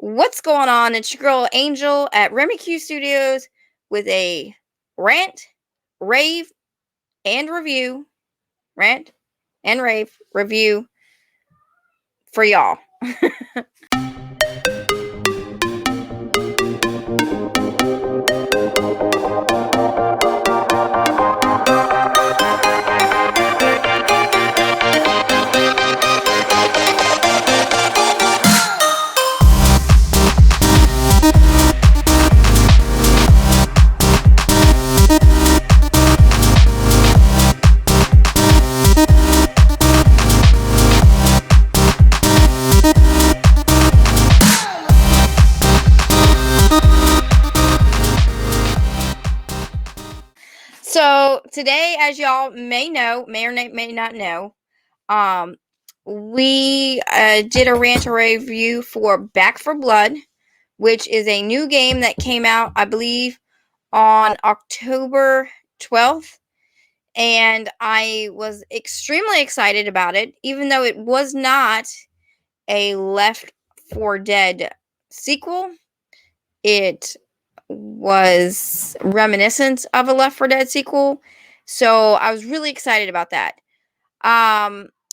What's going on? It's your girl Angel at Remy Q Studios with a rant, rave, and review. Rant and rave review for y'all. So today, as y'all may know, may or may not know, we did a rant or review for Back for Blood, which is a new game that came out, I believe, on October 12th. And I was extremely excited about it, even though it was not a Left 4 Dead sequel. It was reminiscent of a Left 4 Dead sequel, so I was really excited about that.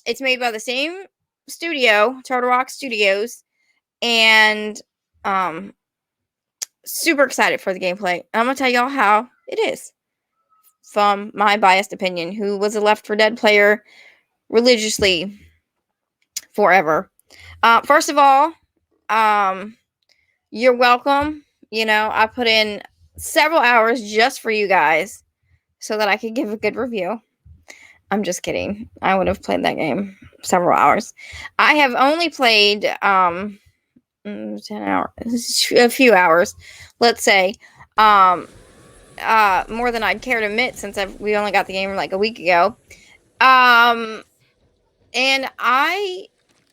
It's made by the same studio, Turtle Rock Studios, and super excited for the gameplay. I'm gonna tell y'all how it is from my biased opinion, who was a Left 4 Dead player religiously forever. First of all, you're welcome. You know, I put in several hours just for you guys so that I could give a good review. I'm just kidding. I would have played that game several hours. I have only played 10 hours, a few hours, let's say. More than I'd care to admit, since we only got the game like a week ago. And I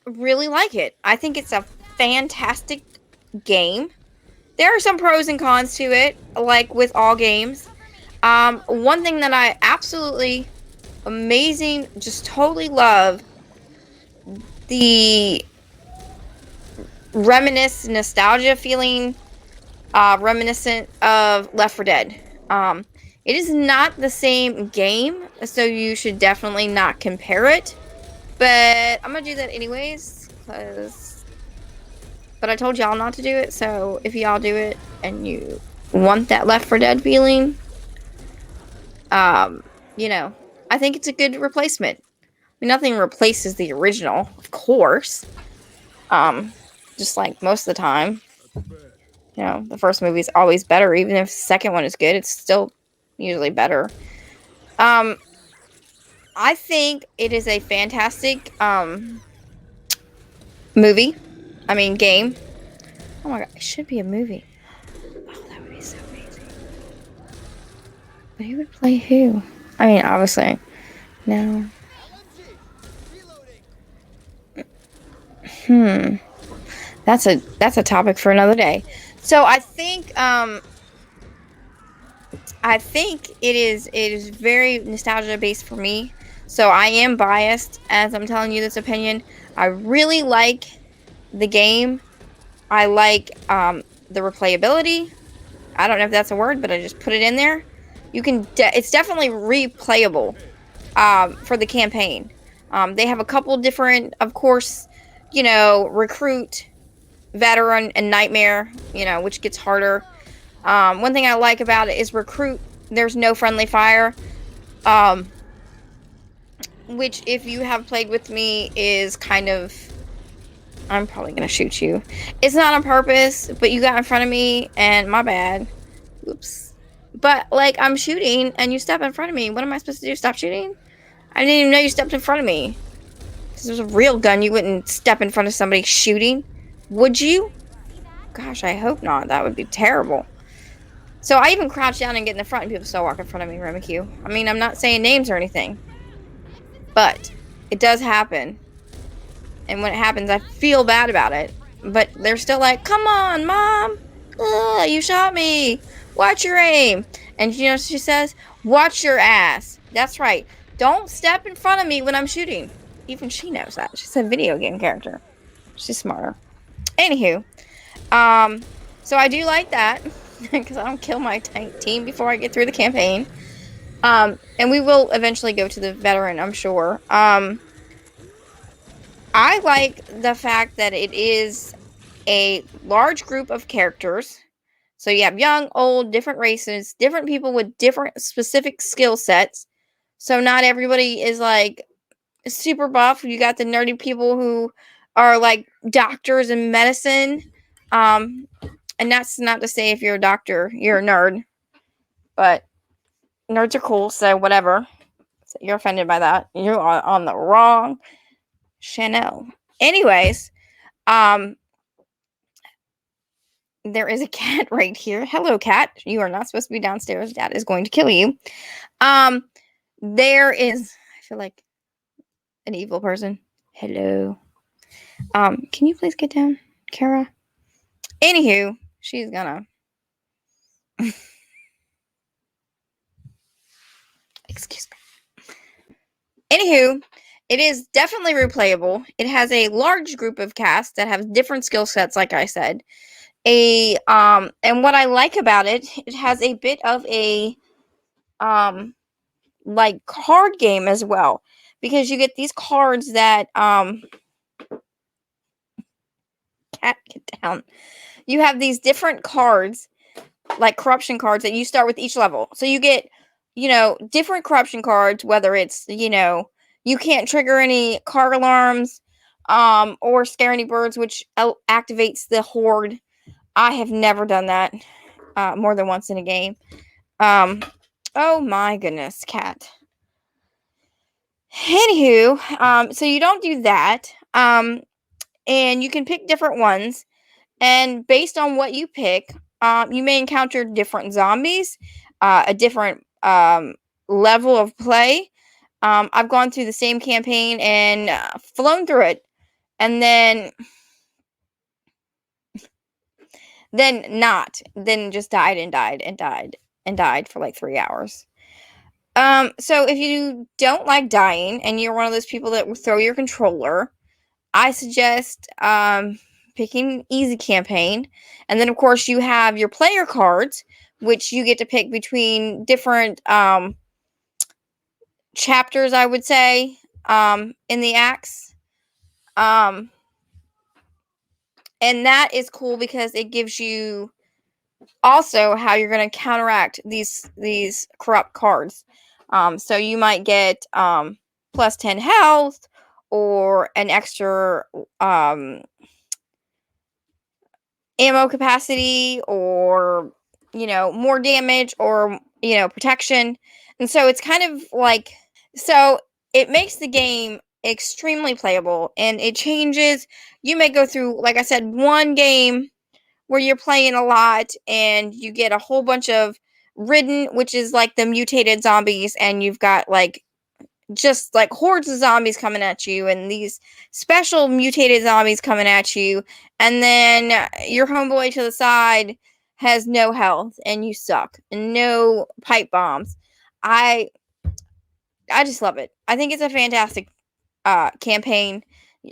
really like it. I think it's a fantastic game. There are some pros and cons to it, like with all games. One thing that I absolutely amazing, just totally love, the nostalgia feeling, reminiscent of Left 4 Dead. It is not the same game, so you should definitely not compare it. But I'm gonna do that anyways, but I told y'all not to do it, so if y'all do it and you want that Left 4 Dead feeling, you know, I think it's a good replacement. I mean, nothing replaces the original, of course. Just like most of the time. You know, the first movie is always better, even if the second one is good, it's still usually better. I think it is a fantastic, movie. I mean, game. Oh my god, it should be a movie. Oh, that would be so amazing. But who would play who? I mean, obviously. No. That's a topic for another day. So I think it is very nostalgia based for me. So I am biased as I'm telling you this opinion. I really like the game. I like the replayability. I don't know if that's a word, but I just put it in there. You can it's definitely replayable for the campaign. They have a couple different, of course, you know, recruit, veteran, and nightmare, you know, which gets harder. One thing I like about it is recruit, there's no friendly fire, which if you have played with me is kind of, I'm probably gonna shoot you. It's not on purpose, but you got in front of me and my bad. Oops. But like, I'm shooting and you step in front of me. What am I supposed to do? Stop shooting? I didn't even know you stepped in front of me. If this was a real gun, you wouldn't step in front of somebody shooting, would you? Gosh, I hope not. That would be terrible. So I even crouch down and get in the front and people still walk in front of me, Remy Q. I mean, I'm not saying names or anything, but it does happen. And when it happens, I feel bad about it. But they're still like, come on, Mom. Ugh, you shot me. Watch your aim. And you know what she says? Watch your ass. That's right. Don't step in front of me when I'm shooting. Even she knows that. She's a video game character. She's smarter. Anywho, So I do like that because I don't kill my team before I get through the campaign. And we will eventually go to the veteran, I'm sure. I like the fact that it is a large group of characters. So you have young, old, different races, different people with different specific skill sets. So not everybody is like super buff. You got the nerdy people who are like doctors in medicine. And that's not to say if you're a doctor, you're a nerd. But nerds are cool, so whatever. So you're offended by that. You are on the wrong channel. Anyways, um, there is a cat right here. Hello, cat. You are not supposed to be downstairs. Dad is going to kill you. Um, there is, I feel like an evil person. Hello. Can you please get down, Kara? Anywho, she's gonna. Excuse me. Anywho, it is definitely replayable. It has a large group of cast that have different skill sets, like I said. And what I like about it, it has a bit of a like card game as well. Because you get these cards that cat, get down. You have these different cards, like corruption cards that you start with each level. So you get, different corruption cards, whether it's, you can't trigger any car alarms, or scare any birds, which activates the horde. I have never done that more than once in a game. Oh my goodness, cat. Anywho, so you don't do that. And you can pick different ones. And based on what you pick, you may encounter different zombies, a different level of play. I've gone through the same campaign and flown through it, and then just died and died and died and died for like 3 hours. So if you don't like dying and you're one of those people that will throw your controller, I suggest picking easy campaign. And then of course you have your player cards, which you get to pick between different chapters, I would say, in the acts. And that is cool because it gives you also how you're going to counteract these corrupt cards. So you might get plus 10 health or an extra ammo capacity, or more damage, or protection. And so it's kind of like, so it makes the game extremely playable, and it changes. You may go through, like I said, one game where you're playing a lot and you get a whole bunch of ridden, which is like the mutated zombies, and you've got like just like hordes of zombies coming at you, and these special mutated zombies coming at you, and then your homeboy to the side has no health and you suck, and no pipe bombs. I just love it. I think it's a fantastic campaign.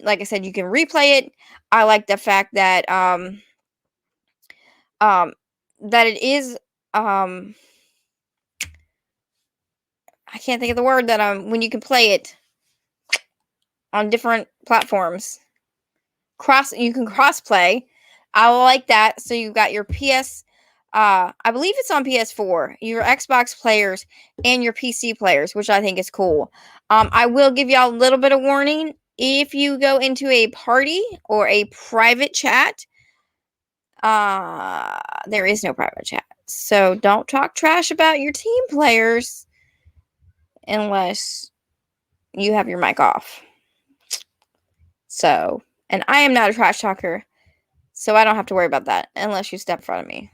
Like I said, you can replay it. I like the fact that that it is I can't think of the word, that when you can play it on different platforms. You can cross play. I like that. So you got your I believe it's on PS4, your Xbox players and your PC players, which I think is cool. I will give y'all a little bit of warning. If you go into a party or a private chat, there is no private chat. So don't talk trash about your team players unless you have your mic off. So, and I am not a trash talker, so I don't have to worry about that unless you step in front of me.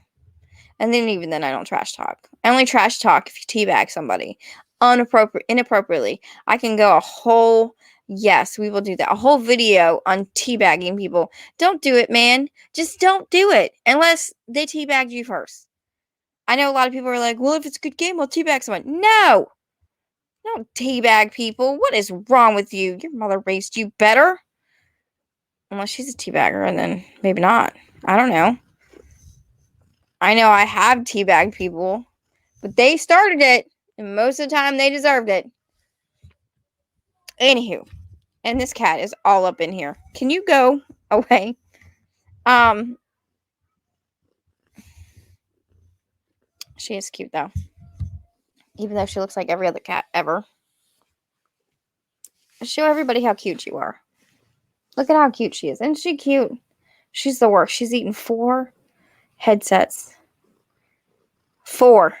And then even then, I don't trash talk. I only trash talk if you teabag somebody inappropriately. I can go yes, we will do that. A whole video on teabagging people. Don't do it, man. Just don't do it unless they teabagged you first. I know a lot of people are like, well, if it's a good game, we'll teabag someone. No! Don't teabag people. What is wrong with you? Your mother raised you better. Unless she's a teabagger, and then maybe not. I don't know. I know I have teabagged people, but they started it, and most of the time they deserved it. Anywho, and this cat is all up in here. Can you go away? She is cute though. Even though she looks like every other cat ever. Show everybody how cute you are. Look at how cute she is. Isn't she cute? She's the worst. She's eaten 4 headsets. 4.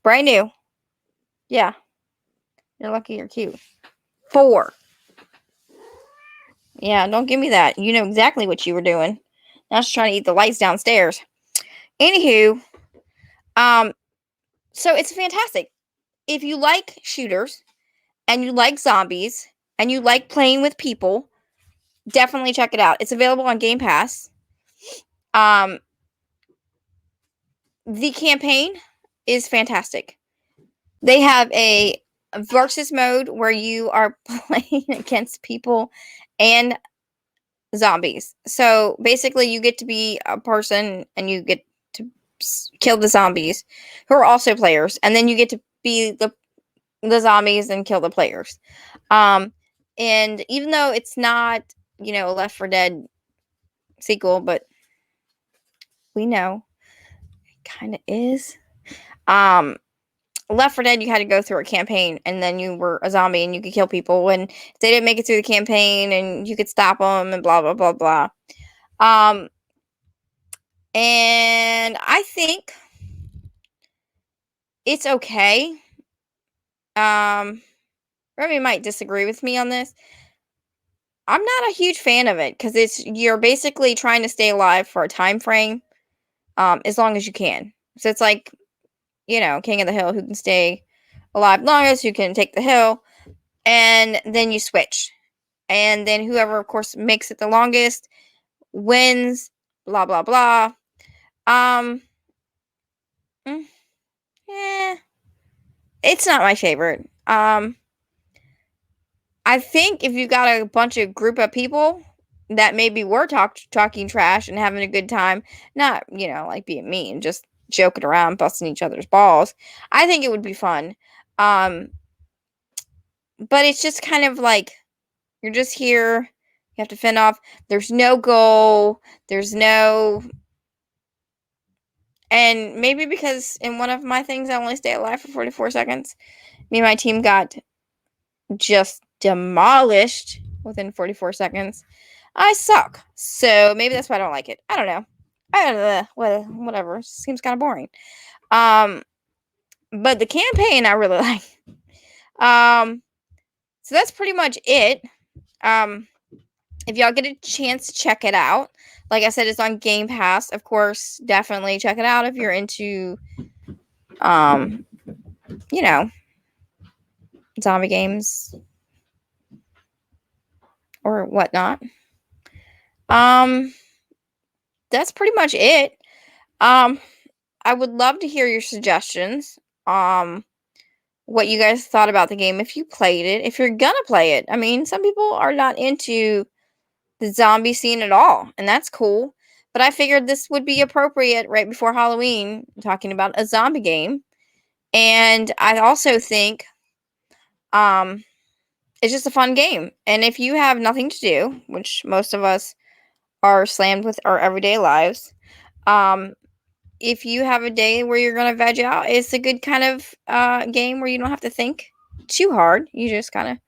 Brand new. Yeah. You're lucky you're cute. 4. Yeah, don't give me that. You know exactly what you were doing. Now she's trying to eat the lights downstairs. Anywho, so it's fantastic. If you like shooters and you like zombies and you like playing with people, definitely check it out. It's available on Game Pass. The campaign is fantastic. They have a versus mode where you are playing against people and zombies. So basically, you get to be a person and you get to kill the zombies who are also players, and then you get to be the zombies and kill the players. And even though it's not, a Left 4 Dead sequel, but we know it kind of is. Left 4 Dead, you had to go through a campaign, and then you were a zombie, and you could kill people, and if they didn't make it through the campaign, and you could stop them, and blah, blah, blah, blah. And I think it's okay. Remy might disagree with me on this. I'm not a huge fan of it, because you're basically trying to stay alive for a time frame, as long as you can. So it's like, King of the Hill, who can stay alive longest, who can take the hill, and then you switch. And then whoever, of course, makes it the longest wins, blah, blah, blah. It's not my favorite. I think if you got a bunch of group of people that maybe were talking trash and having a good time, not, like being mean, just joking around, busting each other's balls, I think it would be fun. But it's just kind of like, you're just here, you have to fend off. There's no goal. There's no... And maybe because in one of my things, I only stay alive for 44 seconds. Me and my team got just demolished within 44 seconds. I suck. So maybe that's why I don't like it. I don't know. Whatever. Seems kind of boring. But the campaign I really like. So that's pretty much it. If y'all get a chance to check it out, like I said, it's on Game Pass. Of course, definitely check it out if you're into, zombie games or whatnot. That's pretty much it. I would love to hear your suggestions. What you guys thought about the game, if you played it, if you're gonna play it. I mean, some people are not into the zombie scene at all, and that's cool. But I figured this would be appropriate right before Halloween, talking about a zombie game. And I also think it's just a fun game. And if you have nothing to do, which most of us are slammed with our everyday lives, if you have a day where you're going to veg out, it's a good kind of game where you don't have to think too hard. You just kind of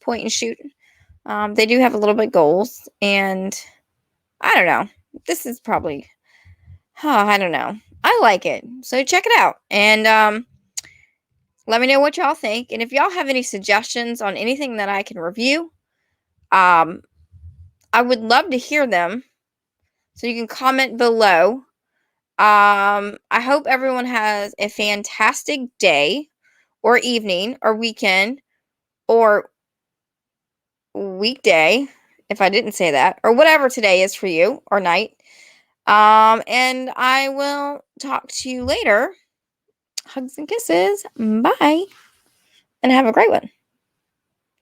point and shoot. They do have a little bit goals, and I don't know. This is probably, I don't know. I like it. So check it out. And let me know what y'all think. And if y'all have any suggestions on anything that I can review, I would love to hear them. So you can comment below. I hope everyone has a fantastic day or evening or weekend or weekday, if I didn't say that, or whatever today is for you, or night. And I will talk to you later. Hugs and kisses. Bye. And have a great one.